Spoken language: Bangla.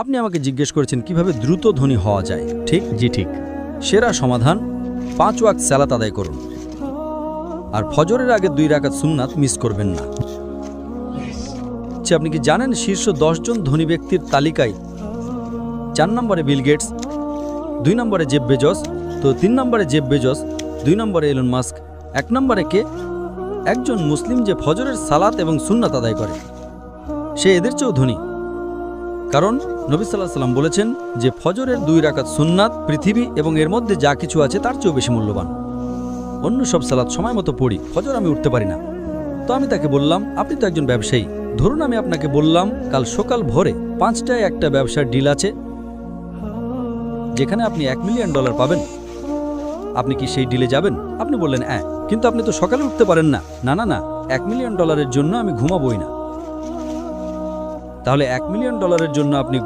আপনি আমাকে জিজ্ঞেস করেছেন কিভাবে দ্রুত ধনী হওয়া যায়, ঠিক? জি ঠিক। সেরা সমাধান 5 ওয়াক্ত সালাত আদায় করুন, আর ফজরের আগে 2 রাকাত সুন্নাত মিস করবেন না। আপনি কি জানেন শীর্ষ 10 জন ধনী ব্যক্তির তালিকায় 4 নম্বরে বিল গেটস, 2 নম্বরে জেফ বেজস, তো 3 নম্বরে জেফ বেজস, 2 নম্বরে এলন মাস্ক, 1 নম্বরে কে? একজন মুসলিম যে ফজরের সালাত এবং সুন্নাত আদায় করে, সে এদের চেয়েও ধনী। কারণ নবী সাল্লাল্লাহু আলাইহি সাল্লাম বলেছেন যে ফজরের 2 রাকাত সুন্নাত পৃথিবী এবং এর মধ্যে যা কিছু আছে তার চেয়েও বেশি মূল্যবান। অন্য সব সালাত সময় মতো পড়ি, ফজর আমি উঠতে পারি না। তো আমি তাকে বললাম, আপনি তো একজন ব্যবসায়ী, ধরুন আমি আপনাকে বললাম কাল সকাল ভোরে 5টায় একটা ব্যবসার ডিল আছে যেখানে আপনি $1 মিলিয়ন পাবেন, আপনি কি সেই ডিলে যাবেন? আপনি বললেন হ্যাঁ, কিন্তু আপনি তো সকালে উঠতে পারেন না। না না না, $1 মিলিয়ন জন্য আমি ঘুমাবই না। তাহলে $1 মিলিয়ন জন্য আপনি